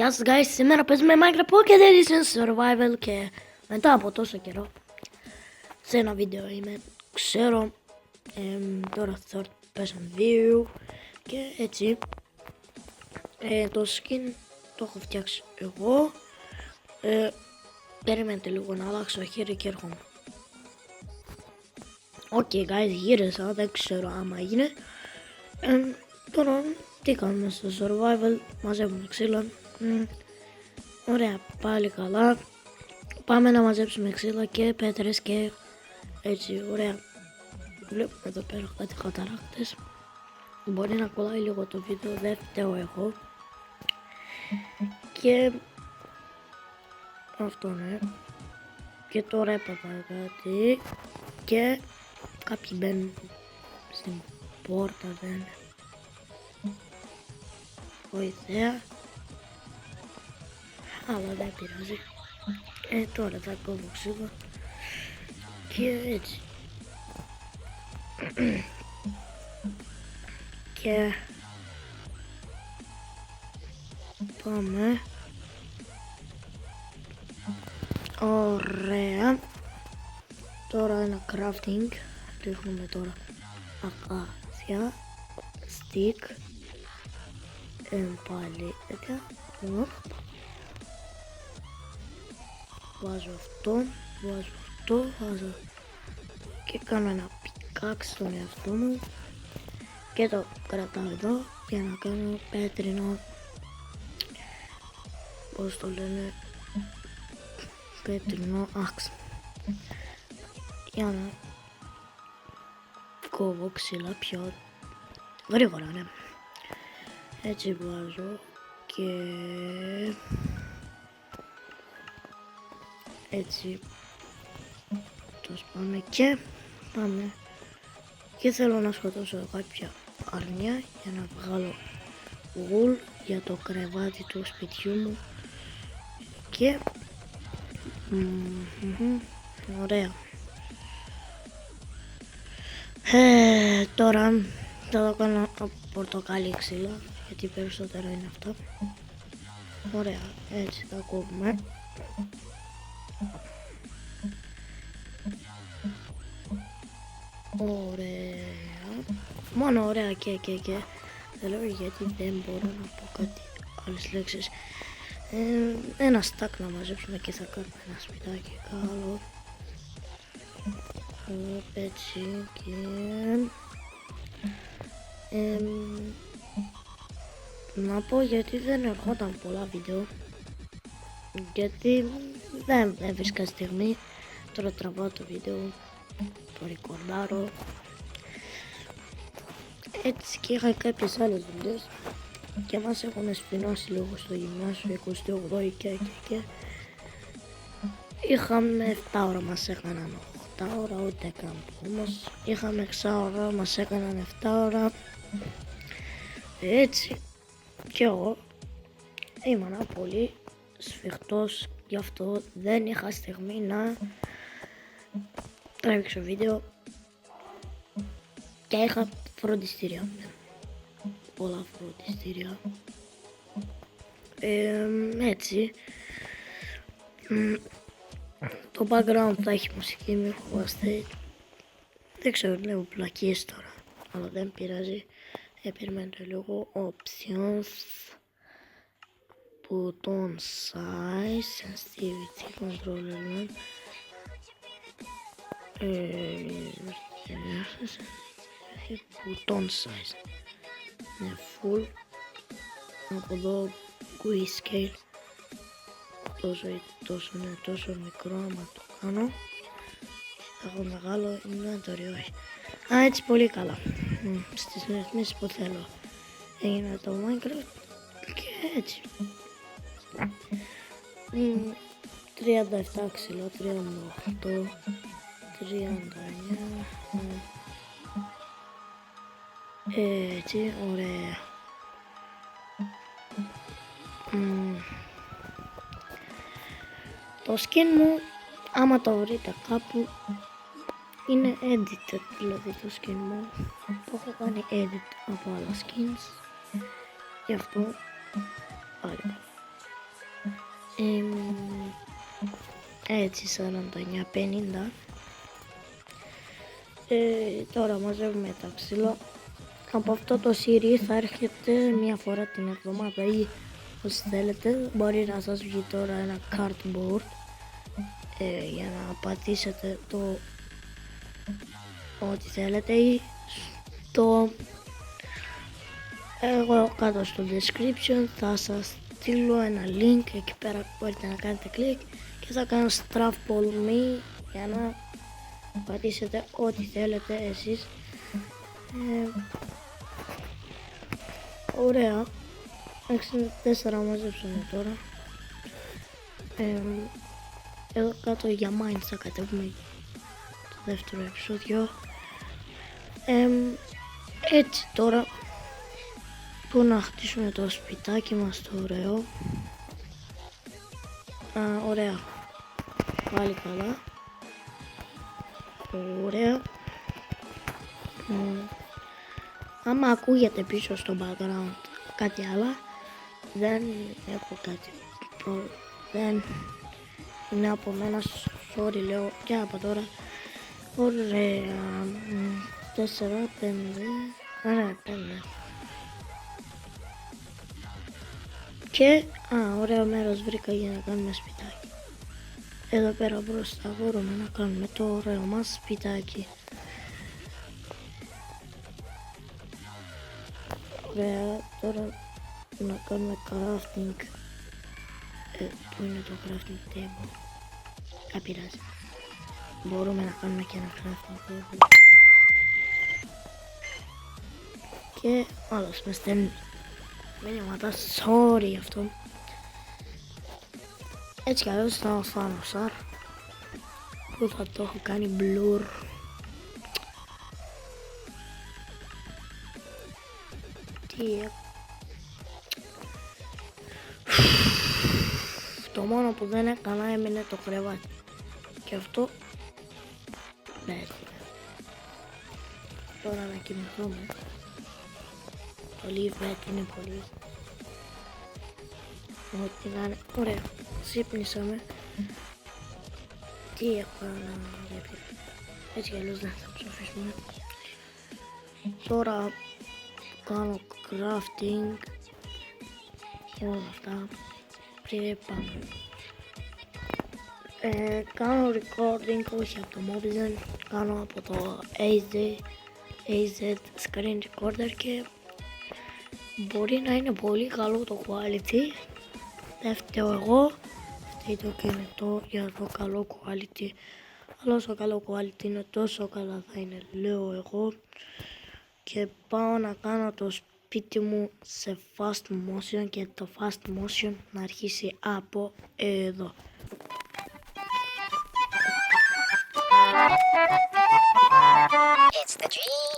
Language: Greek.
Γεια σας guys, σήμερα παίζουμε Minecraft Pocket Edition Survival και μετά από τόσο καιρό σε ένα βίντεο είμαι, ξέρω, τώρα third person view και έτσι το skin το έχω φτιάξει εγώ. Περιμένετε λίγο να αλλάξω χέρι και έρχομαι. Ok guys, γύρισα, δεν ξέρω άμα έγινε. Τώρα τι κάνουμε στο survival, μαζεύουμε ξύλα. Ωραία, πάλι καλά. Πάμε να μαζέψουμε ξύλα και πέτρες και έτσι, ωραία. Βλέπουμε εδώ πέρα κάτι καταράκτες. Μπορεί να κολλάει λίγο το βίντεο, δεν φταίω εγώ. Και αυτό ναι. Και τώρα έπαθα κάτι και κάποιοι μπαίνουν στην πόρτα, δεν έχω ιδέα, αλλά δεν πειράζει. Τώρα θα κόβω ξύλο και έτσι. Και πάμε. Ωραία. Τώρα ένα crafting. Ρίχνουμε τώρα ακάθια, stick, πάλι τέτοια. Βάζω αυτό, βάζω και κάνω ένα pickaxe στον εαυτό μου και το κρατάω εδώ για να κάνω πέτρινο, πώς το λένε, πέτρινο axe, για να κόβω ξύλα πιο γρήγορα, ναι. Έτσι βάζω και έτσι το σπάμε και πάμε. Και θέλω να σκοτώσω κάποια αρνιά για να βγάλω wool για το κρεβάτι του σπιτιού μου και ωραία. Τώρα θα το κάνω πορτοκάλι ξύλο γιατί περισσότερο είναι αυτό. Ωραία, έτσι θα κόβουμε. Ωραία, μόνο ωραία και δεν λέω γιατί δεν μπορώ να πω κάτι άλλες λέξεις. Ένα στάκ να μαζέψουμε και θα κάνουμε ένα σπιτάκι καλό. Έτσι και να πω γιατί δεν ερχόταν πολλά βίντεο, γιατί δεν έβρισκα στιγμή. Τώρα τραβάω το βίντεο, το ρεκορδάρω έτσι και είχα κάποιες άλλες δουλειές και μας έχουν σφινώσει λίγο στο γυμνάσιο 28 και είχαμε 7 ώρα, μας έκαναν 8 ώρα, ούτε καν όμως είχαμε 6 ώρα, μας έκαναν 7 ώρα. Έτσι και εγώ ήμουν πολύ σφιχτός, γι' αυτό δεν είχα στιγμή να τρέξω βίντεο και είχα φροντιστήρια, πολλά φροντιστήρια. Έτσι το background θα έχει μουσική, μη φοβάστε, δεν ξέρω, λέω πλακίες τώρα, αλλά δεν πειράζει. Περιμένετε λίγο, options, button size, sensitivity, controller, button size, είναι full, από εδώ grayscale, τόσο μικρό άμα το κάνω, θα έχω μεγάλο inventory, όχι. Έτσι πολύ καλά, στις ρυθμίσεις που θέλω. Έγινα το Minecraft και έτσι. 37 ξύλο, 38, 39, έτσι, ωραία. Το skin μου, άμα το βρείτε κάπου, είναι edited, δηλαδή το skin μου το έχω κάνει edit από άλλα skins, γι' αυτό πάλι. Έτσι 49-50. Τώρα μαζεύουμε τα ξύλα. Από αυτό το series θα έρχεται μία φορά την εβδομάδα ή όσοι θέλετε. Μπορεί να σας βγει τώρα ένα cardboard για να πατήσετε το ό,τι θέλετε ή εγώ κάτω στο description θα σας στείλω ένα link, εκεί πέρα μπορείτε να κάνετε κλικ και θα κάνω straffball me για να πατήσετε ό,τι θέλετε εσείς. Ωραία, 64 μαζέψαμε τώρα. Εδώ κάτω για mines θα κατέβουμε το δεύτερο επεισόδιο. Έτσι τώρα που να χτίσουμε το σπιτάκι μας το ωραίο. Ωραία, πάλι καλά. Ωραία. Άμα ακούγεται πίσω στο background κάτι άλλο, δεν έχω κάτι, δεν είναι από μένα, sorry λέω και από τώρα. Ωραία, 4-5, ωραία 5. Και ωραίο μέρος βρήκα για να κάνουμε σπιτάκι. Εδώ πέρα μπροστά μπορούμε να κάνουμε το ωραίο μας σπιτάκι. Ωραία, τώρα να κάνουμε crafting. Πού είναι το crafting table? Πειράζει. Μπορούμε να κάνουμε και ένα crafting table. Και άλλος με στέλνει μήνυματα, sorry γι' αυτό. Έτσι κι αλλιώς θα φάνω σαρ που θα το έχω κάνει blur. Το μόνο που δεν έκανα έμεινε το κρεβάτι και αυτό δεν έρχεται. Τώρα να κοιμηθούμε. Το live είναι πολύ. Ό,τι να είναι. Ωραία, ξύπνησαμε. Τι έχω να διαπιώ. Έτσι κι αλλιώς δεν θα ψοφήσουμε. Τώρα κάνω crafting και όλα αυτά. Και πάμε. Κάνω recording όχι από το mobile, κάνω από το AZ screen recorder και μπορεί να είναι πολύ καλό το quality. Δεν φταίω εγώ, φταίει το κινητό για το καλό quality. Αλλά όσο καλό quality είναι τόσο καλά θα είναι, λέω εγώ. Και πάω να κάνω το σπίτι μου σε fast motion και το fast motion να αρχίσει από εδώ. It's the dream.